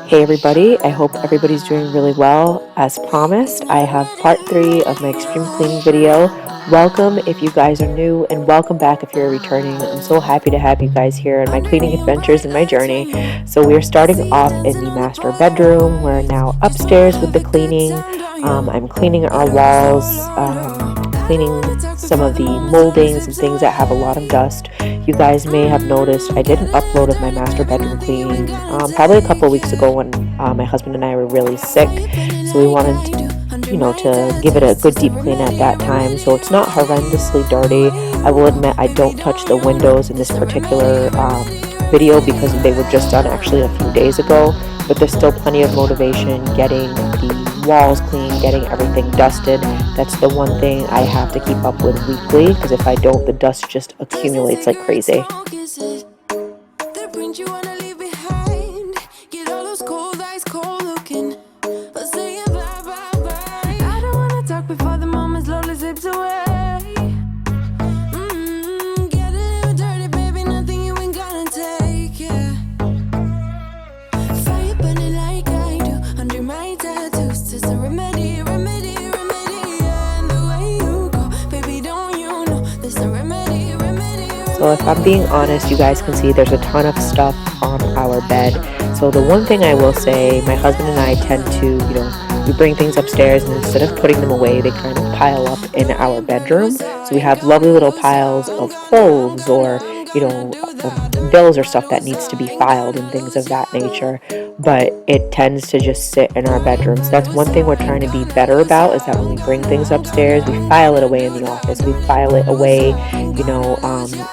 Hey everybody, I hope everybody's doing really well. As promised, I have part 3 of my extreme cleaning video. Welcome if you guys are new, and welcome back if you're returning. I'm so happy to have you guys here in my cleaning adventures and my journey. So we're starting off in the master bedroom. We're now upstairs with the cleaning. I'm cleaning our walls, cleaning some of the moldings and things that have a lot of dust. You guys may have noticed I did an upload of my master bedroom cleaning probably a couple of weeks ago when my husband and I were really sick. So we wanted to give it a good deep clean at that time. So it's not horrendously dirty. I will admit I don't touch the windows in this particular video because they were just done actually a few days ago. But there's still plenty of motivation getting the walls clean, getting everything dusted. That's the one thing I have to keep up with weekly, because if I don't, the dust just accumulates like crazy. So if I'm being honest, you guys can see there's a ton of stuff on our bed. So the one thing I will say, my husband and I tend to, we bring things upstairs, and instead of putting them away, they kind of pile up in our bedroom. So we have lovely little piles of clothes or, bills or stuff that needs to be filed and things of that nature. But it tends to just sit in our bedroom. So that's one thing we're trying to be better about, is that when we bring things upstairs, we file it away in the office. We file it away,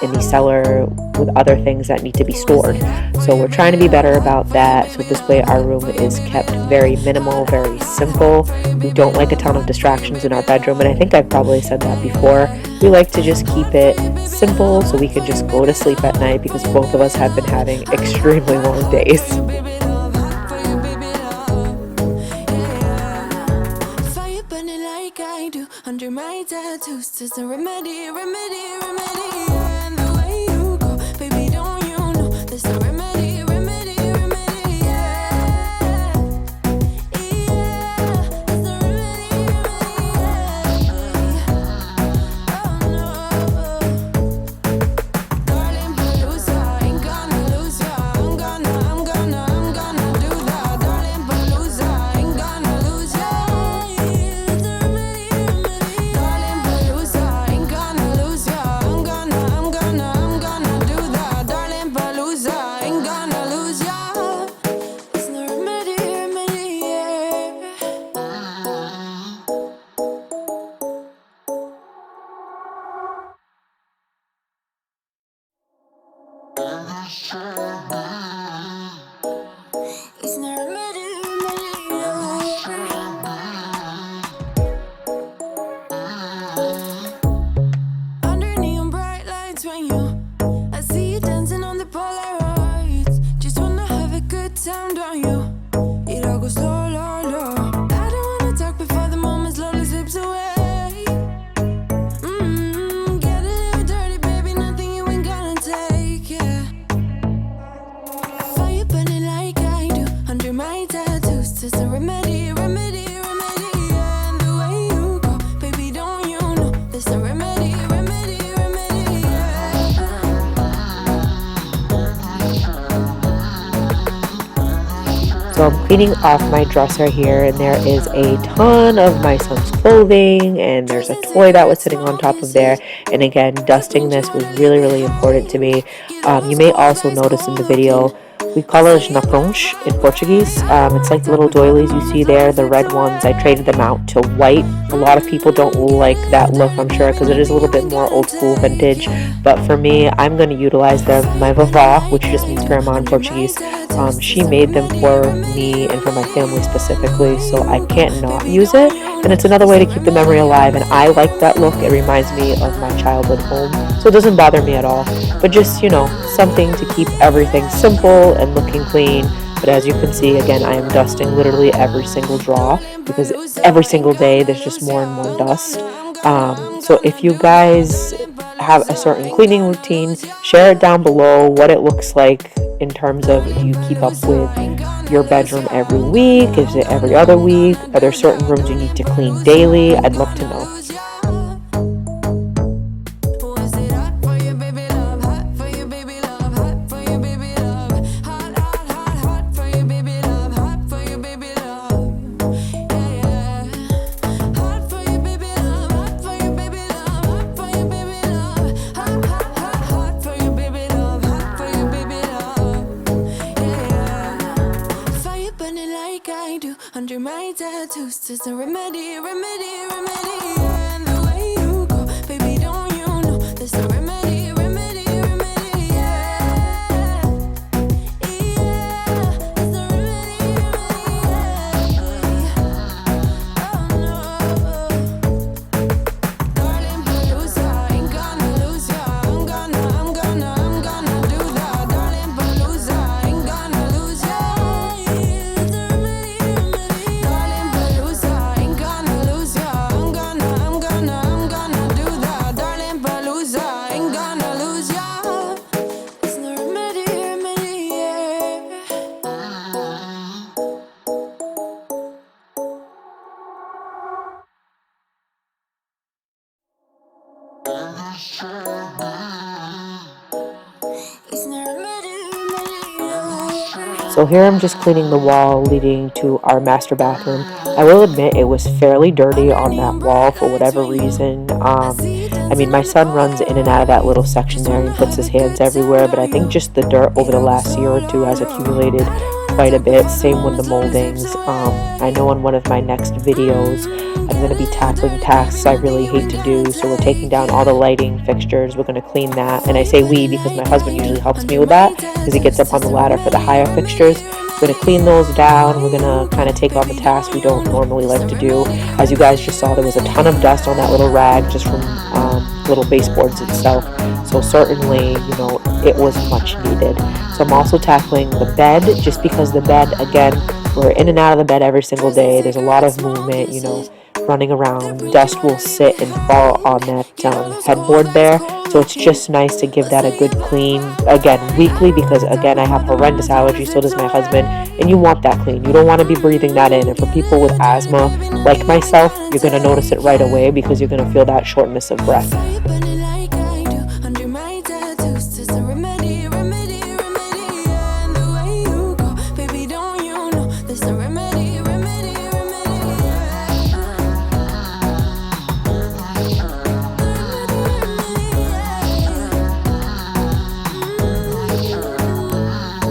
in the cellar with other things that need to be stored. So we're trying to be better about that. So this way our room is kept very minimal, very simple. We don't like a ton of distractions in our bedroom. And I think I've probably said that before. We like to just keep it simple so we can just go to sleep at night, because both of us have been having extremely long days. Under my tattoos, there's a remedy, and the way you go, baby, don't you know, there's a remedy, yeah, there's a remedy, oh no, darling, Palooza, ain't gonna lose ya, I'm gonna do that, darling, Palooza, ain't gonna lose ya. Under neon bright lights, when I see you dancing on the Polaroids. Just wanna have a good time, don't you? It all goes slow, low, low. I don't wanna talk before the moment slowly slips away. Get a little dirty, baby, nothing you ain't gonna take, yeah. Fire burning like I do, under my tattoos, there's a remedy, yeah. And the way you go, baby, don't you know, there's a remedy, yeah. So I'm cleaning off my dresser here, and there is a ton of my son's clothing, and there's a toy that was sitting on top of there. And again, dusting this was really, really important to me. You may also notice in the video, we call it naponche in Portuguese. It's like the little doilies you see there, the red ones. I traded them out to white. A lot of people don't like that look, I'm sure, because it is a little bit more old school vintage. But for me, I'm going to utilize them. My vovó, which just means grandma in Portuguese, she made them for me and for my family specifically, so I can't not use it. and it's another way to keep the memory alive, and I like that look. It reminds me of my childhood home, so it doesn't bother me at all. But just, something to keep everything simple and looking clean. But as you can see, again, I am dusting literally every single drawer because every single day there's just more and more dust. So if you guys have a certain cleaning routine, share it down below what it looks like in terms of, do you keep up with your bedroom every week? Is it every other week? Are there certain rooms you need to clean daily? I'd love to know. Under my tattoos, there's a remedy, remedy, remedy. And the way you go, baby, don't you know? There's a remedy, remedy, remedy. Yeah, yeah. There's a remedy, remedy. Oh no, darling, Palooza, ain't gonna lose ya. I'm gonna do that. Darling, Palooza, ain't gonna lose ya. So here I'm just cleaning the wall leading to our master bathroom. I will admit it was fairly dirty on that wall for whatever reason. My son runs in and out of that little section there and puts his hands everywhere, but I think just the dirt over the last year or two has accumulated quite a bit. Same with the moldings. I know in one of my next videos I'm going to be tackling tasks I really hate to do, so we're taking down all the lighting fixtures. We're going to clean that, and I say we because my husband usually helps me with that because he gets up on the ladder for the higher fixtures. We're going to clean those down. We're going to kind of take on the tasks we don't normally like to do. As you guys just saw, there was a ton of dust on that little rag just from little baseboards itself. So certainly, it was much needed. So I'm also tackling the bed, just because the bed, again, we're in and out of the bed every single day. There's a lot of movement, running around. Dust will sit and fall on that headboard there. So it's just nice to give that a good clean, again, weekly, because again, I have horrendous allergies, so does my husband, and you want that clean. You don't want to be breathing that in. And for people with asthma, like myself, you're going to notice it right away because you're going to feel that shortness of breath.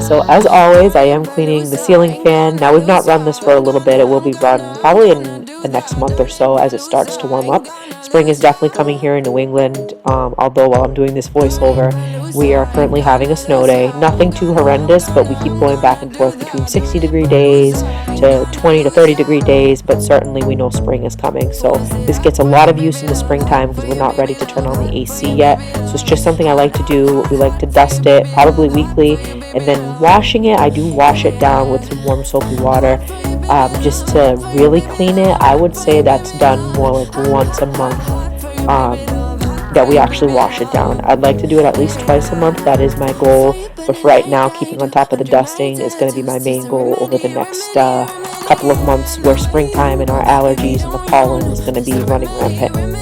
So as always, I am cleaning the ceiling fan. Now we've not run this for a little bit. It will be run probably in the next month or so as it starts to warm up. Spring is definitely coming here in New England, although while I'm doing this voiceover, we are currently having a snow day. Nothing too horrendous, but we keep going back and forth between 60-degree days to 20 to 30-degree days, but certainly we know spring is coming. So this gets a lot of use in the springtime because we're not ready to turn on the AC yet. So it's just something I like to do. We like to dust it probably weekly, and then washing it, I do wash it down with some warm soapy water just to really clean it. I would say that's done more like once a month that we actually wash it down. I'd like to do it at least twice a month. That is my goal. But for right now, keeping on top of the dusting is going to be my main goal over the next couple of months, where springtime and our allergies and the pollen is going to be running rampant.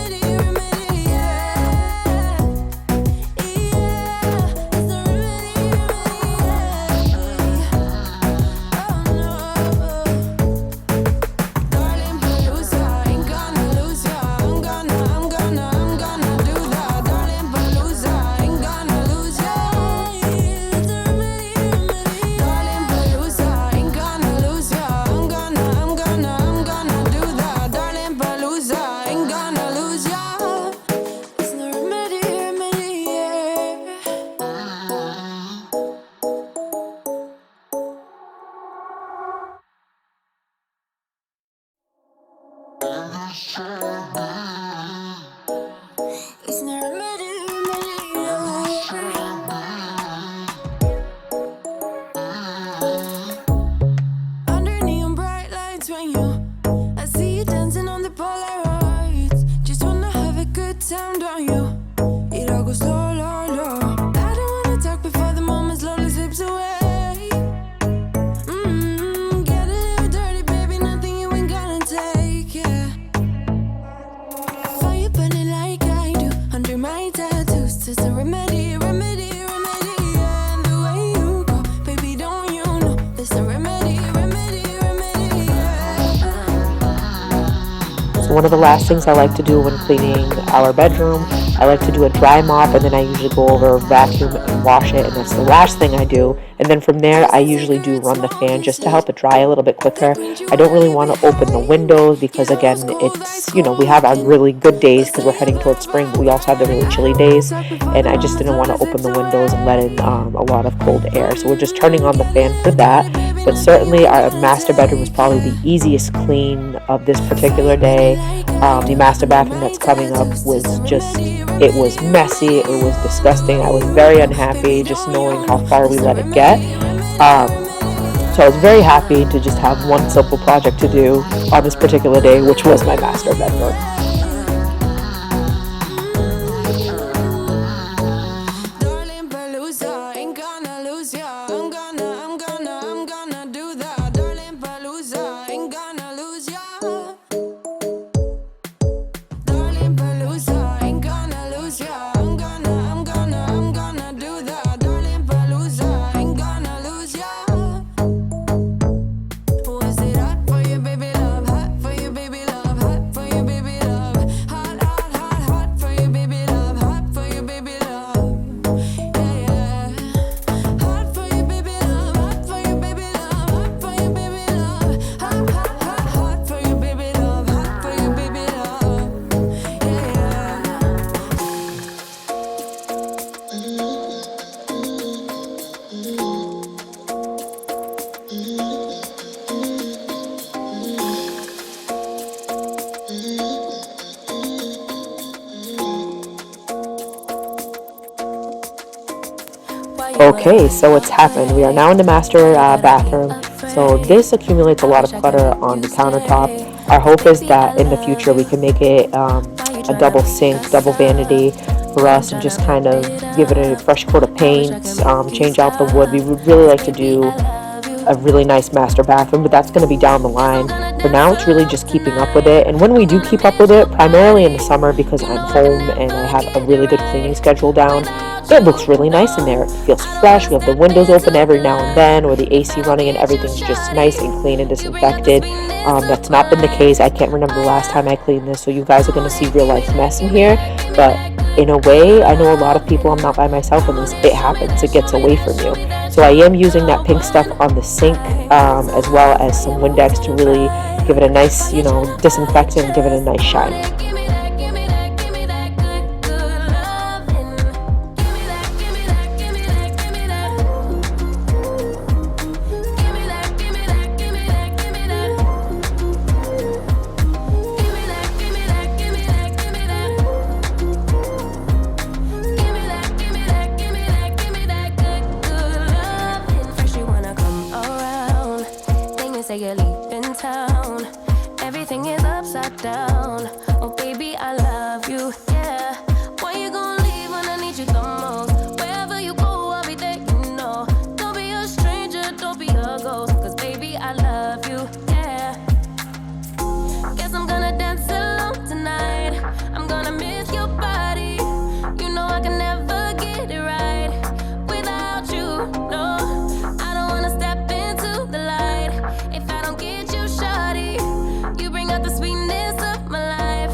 Ain't gonna lose ya. on you. It all goes slow, low, low. I don't wanna talk before the moment slowly slips away. Get a little dirty, baby, nothing you ain't gonna take, yeah. For you burning like I do, under my tattoos, it's a remedy, remedy, remedy, yeah. And the way you go, baby, don't you know, it's a remedy, remedy, remedy, yeah. So one of the last things I like to do when cleaning our bedroom, I like to do a dry mop, and then I usually go over, vacuum, and wash it, and that's the last thing I do. And then from there, I usually do run the fan just to help it dry a little bit quicker. I don't really want to open the windows because, again, it's, we have our really good days because we're heading towards spring, but we also have the really chilly days, and I just didn't want to open the windows and let in a lot of cold air. So we're just turning on the fan for that. But certainly our master bedroom was probably the easiest clean of this particular day. The master bathroom that's coming up was just, it was messy, it was disgusting. I was very unhappy just knowing how far we let it get. So I was very happy to just have one simple project to do on this particular day, which was my master bedroom. Okay, so it's happened. We are now in the master bathroom. So this accumulates a lot of clutter on the countertop. Our hope is that in the future we can make it a double sink, double vanity for us, and just kind of give it a fresh coat of paint, change out the wood. We would really like to do a really nice master bathroom, but that's going to be down the line. For now, it's really just keeping up with it. And when we do keep up with it, primarily in the summer because I'm home and I have a really good cleaning schedule down, it looks really nice in there. It feels fresh. We have the windows open every now and then, or the AC running, and everything's just nice and clean and disinfected. That's not been the case. I can't remember the last time I cleaned this, so you guys are going to see real life mess in here. But in a way, I know a lot of people, I'm not by myself in this, it happens, it gets away from you. So I am using that pink stuff on the sink, as well as some Windex to really give it a nice, disinfectant and give it a nice shine. Say you're leaving town, everything is upside down. Oh baby, I love you, yeah. Why you gonna leave when I need you the most? Wherever you go, I'll be there, Don't be a stranger, don't be a ghost, cause baby, I love you, yeah. Guess I'm gonna dance alone tonight. I'm gonna miss your body. I can never get it right without you, no. I don't wanna step into the light if I don't get you, shawty. You bring out the sweetness of my life.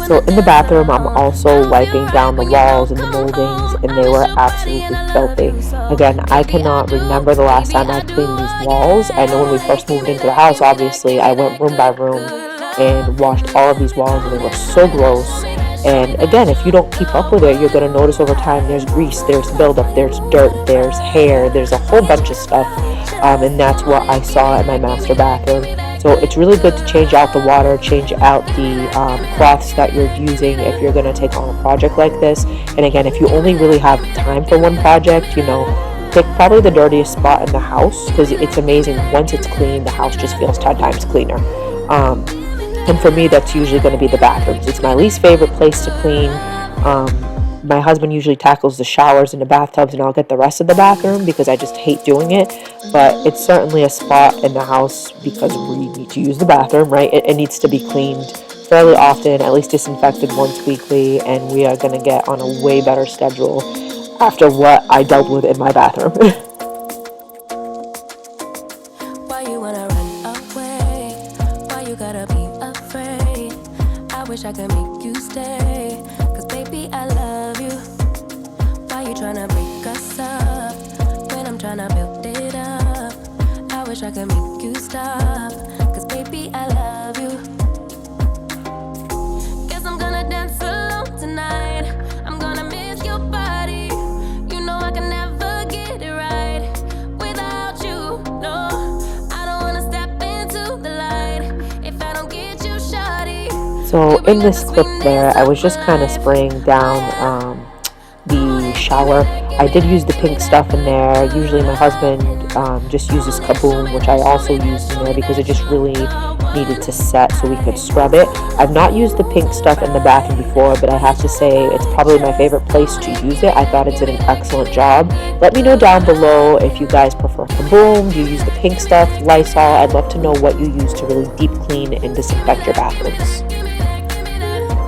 So in the bathroom, I'm also wiping down the walls and the moldings, and they were absolutely filthy. Again, I cannot remember the last time I cleaned these walls. I know when we first moved into the house, obviously, I went room by room and washed all of these walls, and they were so gross. And again, if you don't keep up with it, you're going to notice over time there's grease, there's buildup, there's dirt, there's hair, there's a whole bunch of stuff. And that's what I saw in my master bathroom. So it's really good to change out the water, change out the cloths that you're using if you're going to take on a project like this. And again, if you only really have time for one project, pick probably the dirtiest spot in the house, because it's amazing. Once it's clean, the house just feels 10 times cleaner. And for me, that's usually going to be the bathrooms. It's my least favorite place to clean. My husband usually tackles the showers and the bathtubs, and I'll get the rest of the bathroom because I just hate doing it. But it's certainly a spot in the house because we need to use the bathroom, right? It needs to be cleaned fairly often, at least disinfected once weekly, and we are going to get on a way better schedule after what I dealt with in my bathroom. Why you wanna run away? Why you gotta be afraid? I wish I could make you stay, 'cause baby I love you. Why you tryna break us up when I'm tryna build it up? I wish I could make you stop, 'cause baby I love you. Guess I'm gonna dance alone tonight. I'm gonna miss your body. You know I can never get it right without you. No, I don't wanna step into the light if I don't get you, shawty. So in this clip there, I was just kind of spraying down the shower. I did use the pink stuff in there. Usually my husband just uses Kaboom, which I also used in there because it just really needed to set so we could scrub it. I've not used the pink stuff in the bathroom before, but I have to say it's probably my favorite place to use it. I thought it did an excellent job. Let me know down below if you guys prefer Kaboom. Do you use the pink stuff, Lysol? I'd love to know what you use to really deep clean and disinfect your bathrooms.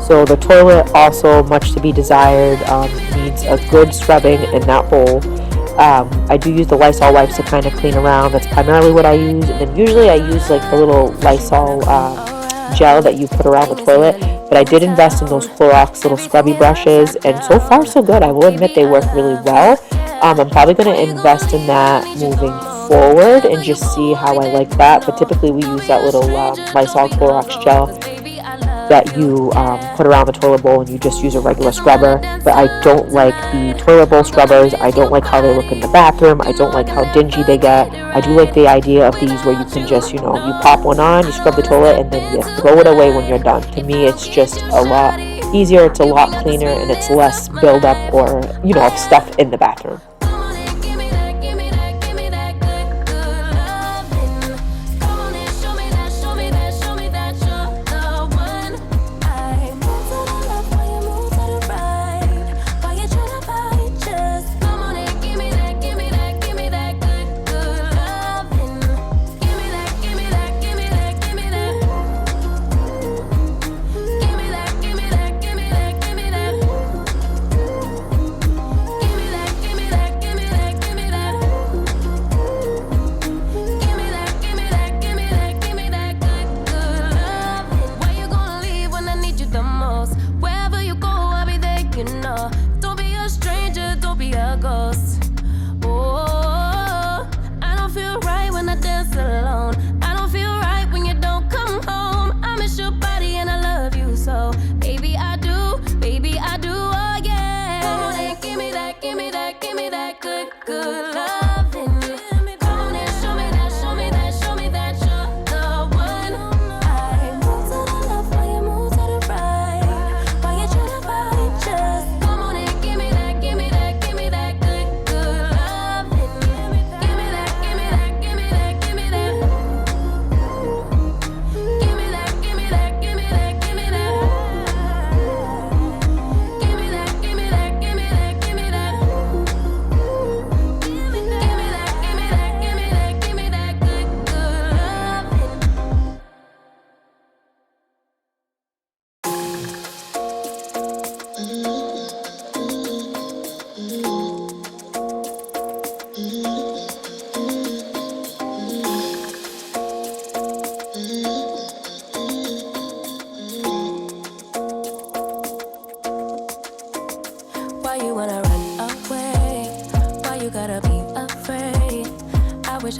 So the toilet, also much to be desired, needs a good scrubbing in that bowl. I do use the Lysol wipes to kind of clean around. That's primarily what I use. And then usually I use like the little Lysol gel that you put around the toilet. But I did invest in those Clorox little scrubby brushes. And so far so good. I will admit they work really well. I'm probably going to invest in that moving forward and just see how I like that. But typically we use that little Lysol Clorox gel that you put around the toilet bowl, and you just use a regular scrubber. But I don't like the toilet bowl scrubbers. I don't like how they look in the bathroom. I don't like how dingy they get. I do like the idea of these where you can just, you pop one on, you scrub the toilet, and then you throw it away when you're done. To me, it's just a lot easier, it's a lot cleaner, and it's less buildup or, of stuff in the bathroom.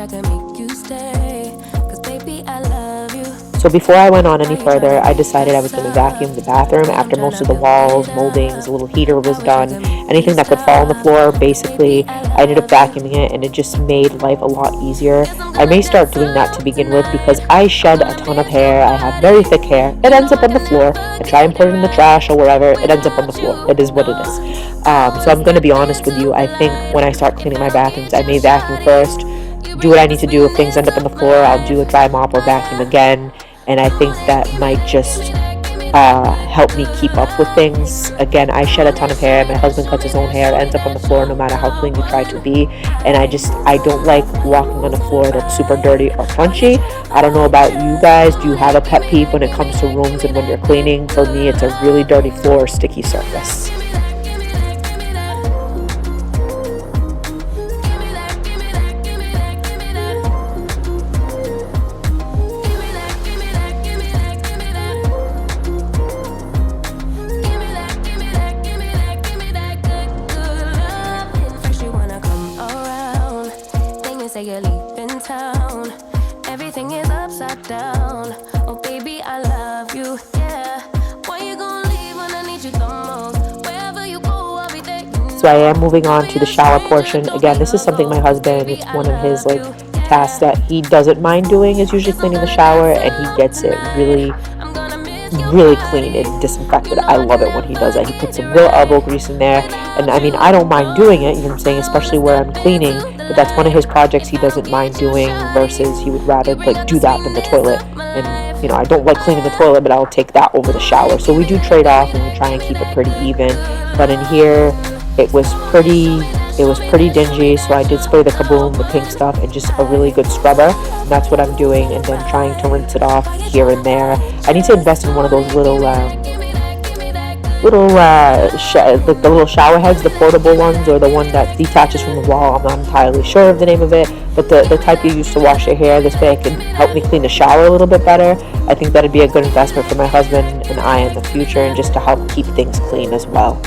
I can make you stay. Cause baby, I love you. So before I went on any further, I decided I was going to vacuum the bathroom after most of the walls, moldings, a little heater was done. Anything that could fall on the floor, basically, I ended up vacuuming it, and it just made life a lot easier. I may start doing that to begin with because I shed a ton of hair. I have very thick hair. It ends up on the floor. I try and put it in the trash or wherever. It ends up on the floor. It is what it is. So I'm going to be honest with you. I think when I start cleaning my bathrooms, I may vacuum first, do what I need to do. If things end up on the floor, I'll do a dry mop or vacuum again. And I think that might just help me keep up with things. Again, I shed a ton of hair. My husband cuts his own hair. It ends up on the floor no matter how clean you try to be. And I don't like walking on a floor that's super dirty or crunchy. I don't know about you guys. Do you have a pet peeve when it comes to rooms and when you're cleaning? For me, it's a really dirty floor, sticky surface. Say you're leaving town. Everything is upside down. Oh baby, I love you, yeah. Why you gonna leave when I need you the most? Wherever you go, I'll be there. So I am moving on to the shower portion. Again, this is something my husband, it's one of his tasks that he doesn't mind doing, is usually cleaning the shower, and he gets it really clean and disinfected. I love it when he does that. He puts some real elbow grease in there, and I mean, I don't mind doing it, you know what I'm saying, especially where I'm cleaning, but that's one of his projects he doesn't mind doing, versus he would rather do that than the toilet. And you know, I don't like cleaning the toilet, but I'll take that over the shower. So we do trade off, and we try and keep it pretty even. But in here, it was pretty dingy, so I did spray the Kaboom, the pink stuff, and just a really good scrubber, and that's what I'm doing, and then trying to rinse it off here and there. I need to invest in one of those the little shower heads, the portable ones, or the one that detaches from the wall. I'm not entirely sure of the name of it, but the type you use to wash your hair. This way it can help me clean the shower a little bit better. I think that'd be a good investment for my husband and I in the future, and just to help keep things clean as well.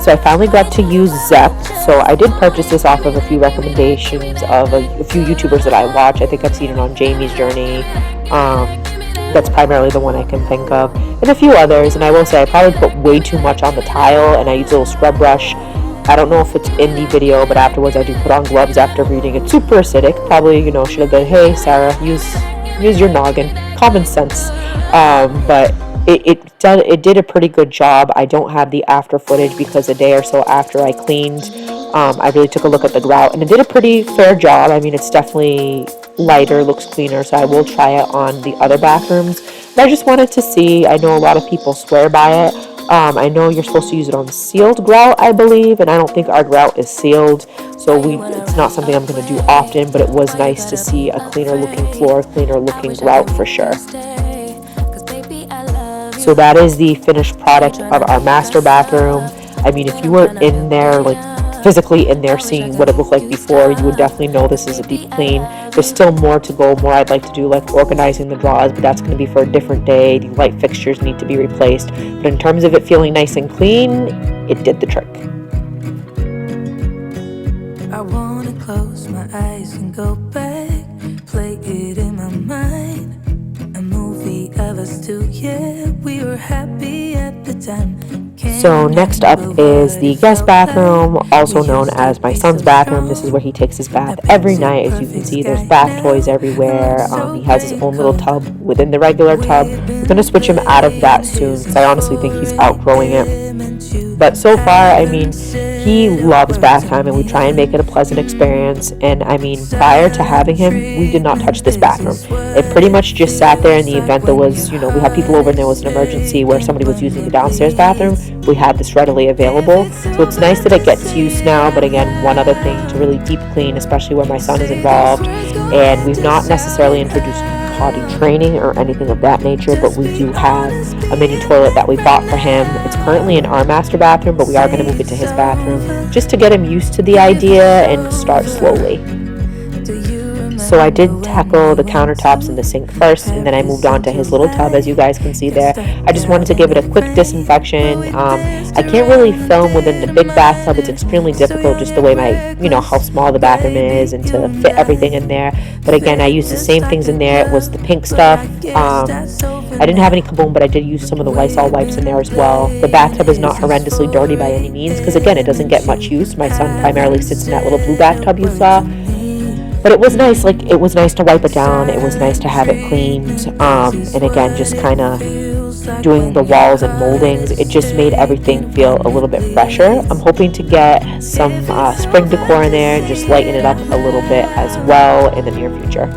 So I finally got to use Zep. So I did purchase this off of a few recommendations of a few YouTubers that I watch. I think I've seen it on Jamie's Journey. That's primarily the one I can think of, and a few others. And I will say I probably put way too much on the tile, and I use a little scrub brush. I don't know if it's in the video, but afterwards I do put on gloves after reading. It's super acidic. Probably, should have been, hey Sarah, use your noggin, common sense. But it did a pretty good job. I don't have the after footage because a day or so after I cleaned, I really took a look at the grout, and it did a pretty fair job. I mean, it's definitely lighter, looks cleaner, so I will try it on the other bathrooms. But I just wanted to see. I know a lot of people swear by it. I know you're supposed to use it on sealed grout, I believe, and I don't think our grout is sealed, so it's not something I'm going to do often, but it was nice to see a cleaner looking floor, cleaner looking grout for sure. So that is the finished product of our master bathroom. I mean, if you were in there, physically in there, seeing what it looked like before, you would definitely know this is a deep clean. There's still more to go, more I'd like to do, like organizing the drawers, but that's going to be for a different day. The light fixtures need to be replaced. But in terms of it feeling nice and clean, it did the trick. I want to close my eyes and go back, play it in my mind. A movie of us two, yeah, we were happy at the time. So next up is the guest bathroom, also known as my son's bathroom. This is where he takes his bath every night. As you can see, there's bath toys everywhere. He has his own little tub within the regular tub. We're going to switch him out of that soon because I honestly think he's outgrowing it. But so far, I mean, He loves bath time, and we try and make it a pleasant experience. And I mean, prior to having him, we did not touch this bathroom. It pretty much just sat there in the event there was, we had people over and there was an emergency where somebody was using the downstairs bathroom. We had this readily available. So it's nice that it gets used now. But again, one other thing to really deep clean, especially where my son is involved. And we've not necessarily introduced potty training or anything of that nature, but we do have a mini toilet that we bought for him. It's currently in our master bathroom, but we are going to move it to his bathroom just to get him used to the idea and start slowly. So I did tackle the countertops and the sink first, and then I moved on to his little tub, as you guys can see there. I just wanted to give it a quick disinfection. I can't really film within the big bathtub. It's extremely difficult just the way how small the bathroom is and to fit everything in there. But again, I used the same things in there. It was the pink stuff. I didn't have any Kaboom, but I did use some of the Lysol wipes in there as well. The bathtub is not horrendously dirty by any means because, again, it doesn't get much use. My son primarily sits in that little blue bathtub you saw. But it was nice, it was nice to wipe it down. It was nice to have it cleaned. And again, just kind of doing the walls and moldings, it just made everything feel a little bit fresher. I'm hoping to get some spring decor in there and just lighten it up a little bit as well in the near future.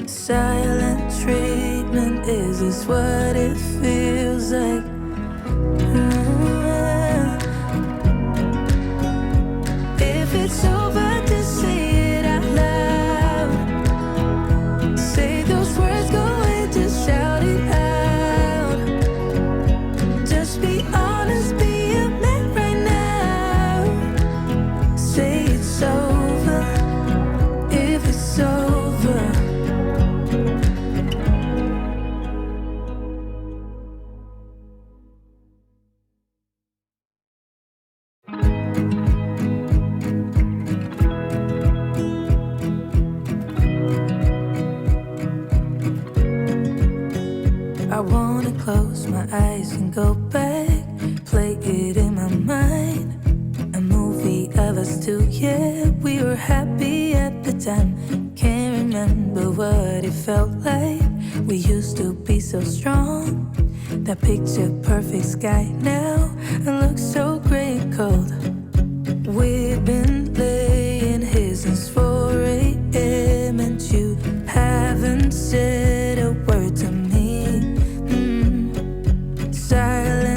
Silent treatment, is this what it feels like? If it's over, just say it out loud. Say those words, go and just shout it out. Just be honest, be a man right now. Say it's over, if it's over. I wanna close my eyes and go back, play it in my mind. A movie of us two, yeah, we were happy at the time. Can't remember what it felt like. We used to be so strong. That picture perfect sky now, it looks so gray and cold. We've been laying here since 4 a.m. and you haven't said a word to me.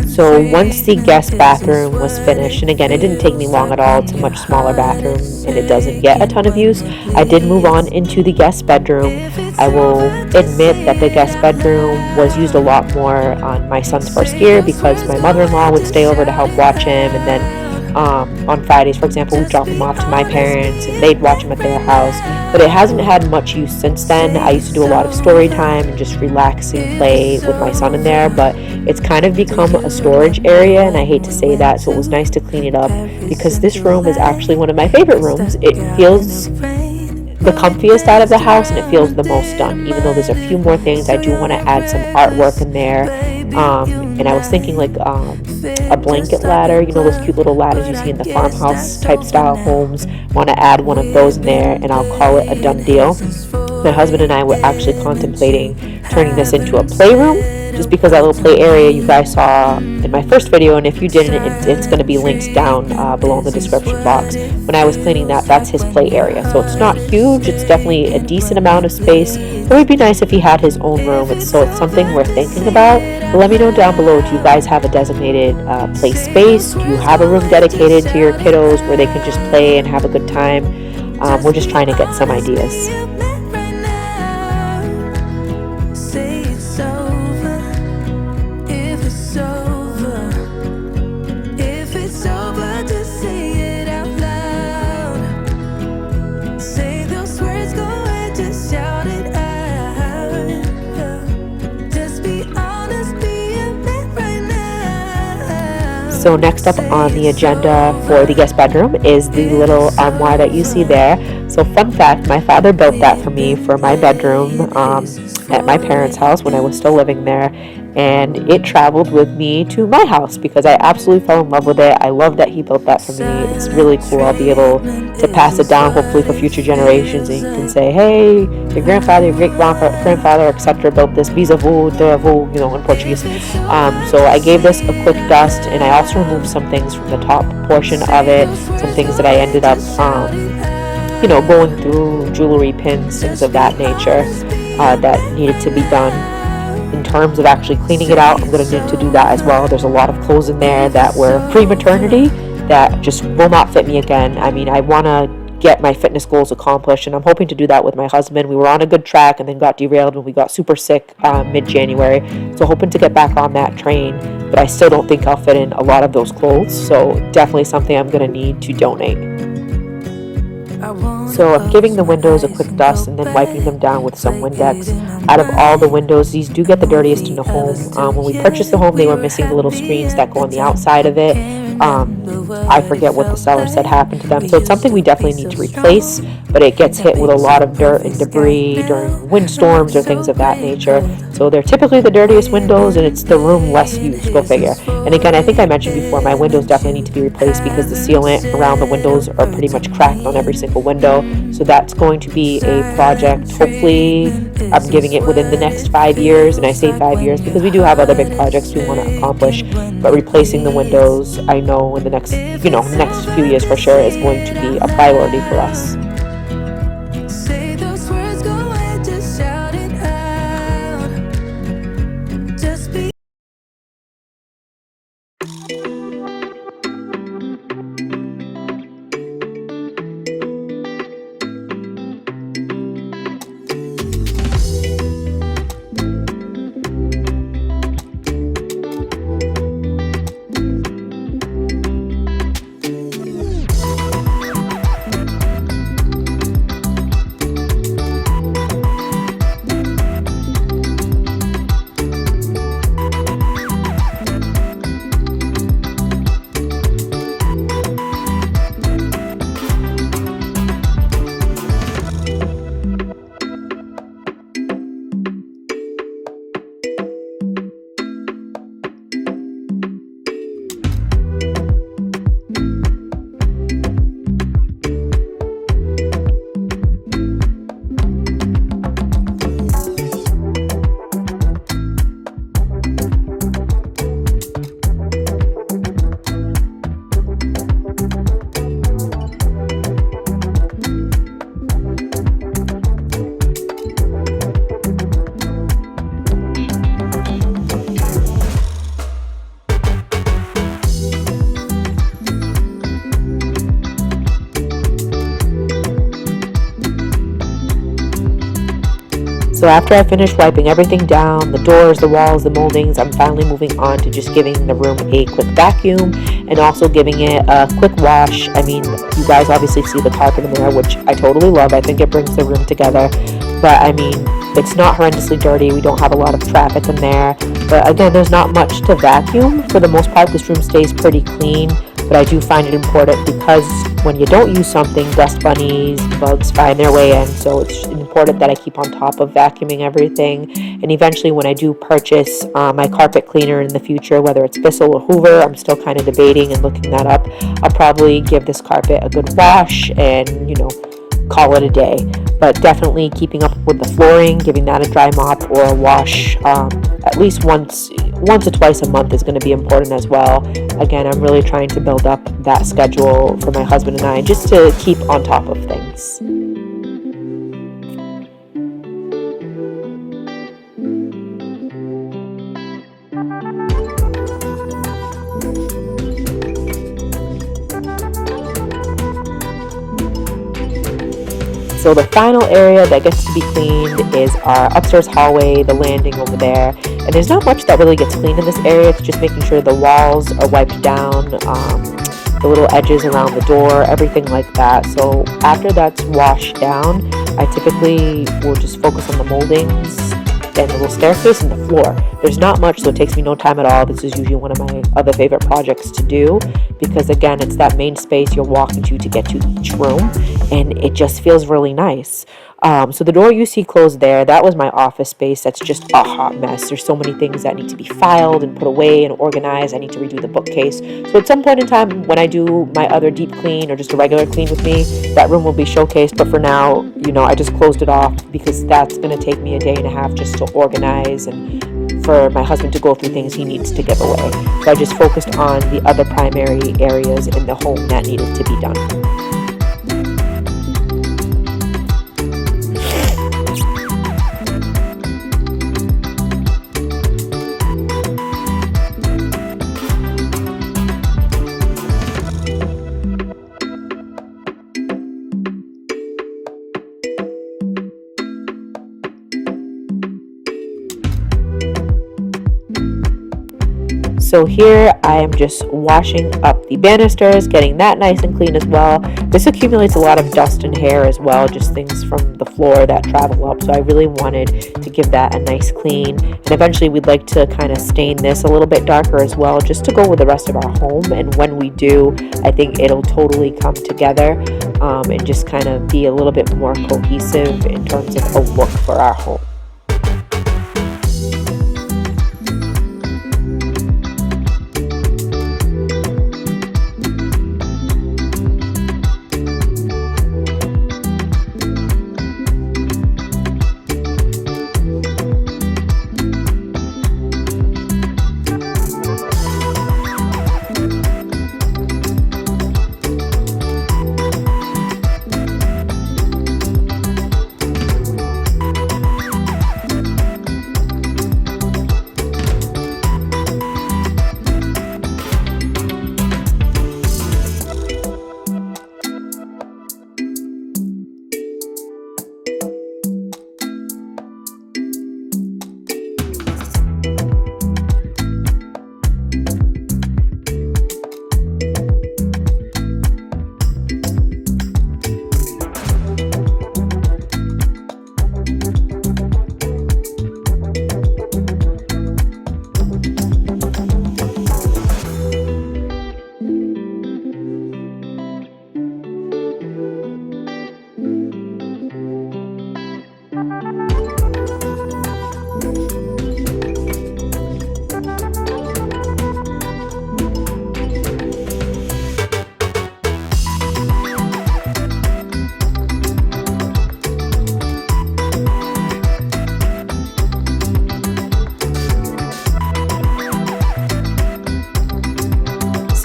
So once the guest bathroom was finished, and again, it didn't take me long at all. It's a much smaller bathroom and it doesn't get a ton of use. I did move on into the guest bedroom. I will admit that the guest bedroom was used a lot more on my son's first year because my mother-in-law would stay over to help watch him, and then on Fridays, for example, we'd drop him off to my parents and they'd watch him at their house. But it hasn't had much use since then. I used to do a lot of story time and just relaxing play with my son in there, but it's kind of become a storage area, and I hate to say that, so it was nice to clean it up because this room is actually one of my favorite rooms. It feels the comfiest out of the house and it feels the most done, even though there's a few more things. I do want to add some artwork in there, and I was thinking a blanket ladder, those cute little ladders you see in the farmhouse type style homes. Want to add one of those in there, and I'll call it a done deal. My husband and I were actually contemplating turning this into a playroom, just because that little play area you guys saw in my first video, and if you didn't, it's going to be linked down below in the description box. When I was cleaning that's his play area, so it's not huge, it's definitely a decent amount of space. It would be nice if he had his own room, it's something we're thinking about. But let me know down below, do you guys have a designated play space? Do you have a room dedicated to your kiddos where they can just play and have a good time? We're just trying to get some ideas. So next up on the agenda for the guest bedroom is the little armoire that you see there. So fun fact, my father built that for me for my bedroom at my parents' house when I was still living there. And it traveled with me to my house because I absolutely fell in love with it. I love that he built that for me. It's really cool. I'll be able to pass it down hopefully for future generations, and you can say, hey, your grandfather, your great-grandfather, etc. built this bisavô, deavô, in Portuguese. So I gave this a quick dust, and I also removed some things from the top portion of it, some things that I ended up going through, jewelry pins, things of that nature that needed to be done. In terms of actually cleaning it out, I'm going to need to do that as well. There's a lot of clothes in there that were pre-maternity that just will not fit me again. I mean, I want to get my fitness goals accomplished, and I'm hoping to do that with my husband. We were on a good track and then got derailed when we got super sick mid-January. So hoping to get back on that train, but I still don't think I'll fit in a lot of those clothes. So definitely something I'm going to need to donate. So I'm giving the windows a quick dust and then wiping them down with some Windex. Out of all the windows, these do get the dirtiest in the home. When we purchased the home, they were missing the little screens that go on the outside of it. I forget what the seller said happened to them. So it's something we definitely need to replace, but it gets hit with a lot of dirt and debris during windstorms or things of that nature. So they're typically the dirtiest windows, and it's the room less used, go figure. And again, I think I mentioned before, my windows definitely need to be replaced because the sealant around the windows are pretty much cracked on every single window. So that's going to be a project. Hopefully, I'm giving it within the next 5 years, and I say 5 years because we do have other big projects we want to accomplish. But replacing the windows, I know in the next few years for sure is going to be a priority for us. So after I finish wiping everything down, the doors, the walls, the moldings, I'm finally moving on to just giving the room a quick vacuum and also giving it a quick wash. I mean, you guys obviously see the carpet in there, which I totally love. I think it brings the room together. But I mean, it's not horrendously dirty. We don't have a lot of traffic in there. But again, there's not much to vacuum. For the most part, this room stays pretty clean. But I do find it important because when you don't use something, dust bunnies, bugs find their way in. So it's important that I keep on top of vacuuming everything. And eventually when I do purchase my carpet cleaner in the future, whether it's Bissell or Hoover, I'm still kind of debating and looking that up. I'll probably give this carpet a good wash and, call it a day. But definitely keeping up with the flooring, giving that a dry mop or a wash at least once or twice a month is going to be important as well. Again, I'm really trying to build up that schedule for my husband and I just to keep on top of things. So the final area that gets to be cleaned is our upstairs hallway, the landing over there. And there's not much that really gets cleaned in this area. It's just making sure the walls are wiped down, the little edges around the door, everything like that. So after that's washed down, I typically will just focus on the moldings and a little staircase and the floor. There's not much, so it takes me no time at all. This is usually one of my other favorite projects to do because, again, it's that main space you're walking to get to each room, and it just feels really nice. So the door you see closed there, that was my office space. That's just a hot mess. There's so many things that need to be filed and put away and organized. I need to redo the bookcase. So at some point in time, when I do my other deep clean or just a regular clean with me, that room will be showcased. But for now, I just closed it off because that's going to take me a day and a half just to organize and for my husband to go through things he needs to give away. So I just focused on the other primary areas in the home that needed to be done. So here I am just washing up the banisters, getting that nice and clean as well. This accumulates a lot of dust and hair as well, just things from the floor that travel up. So I really wanted to give that a nice clean. And eventually we'd like to kind of stain this a little bit darker as well, just to go with the rest of our home. And when we do, I think it'll totally come together and just kind of be a little bit more cohesive in terms of a look for our home.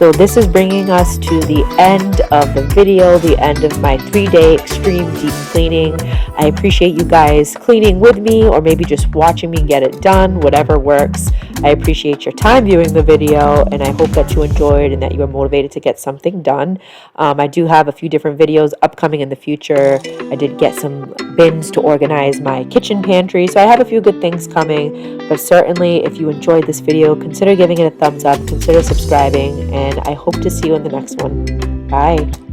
So this is bringing us to the end of the video, the end of my 3-day extreme deep cleaning. I appreciate you guys cleaning with me or maybe just watching me get it done, whatever works. I appreciate your time viewing the video, and I hope that you enjoyed and that you were motivated to get something done. I do have a few different videos upcoming in the future. I did get some bins to organize my kitchen pantry, so I have a few good things coming. But certainly, if you enjoyed this video, consider giving it a thumbs up, consider subscribing, and I hope to see you in the next one. Bye.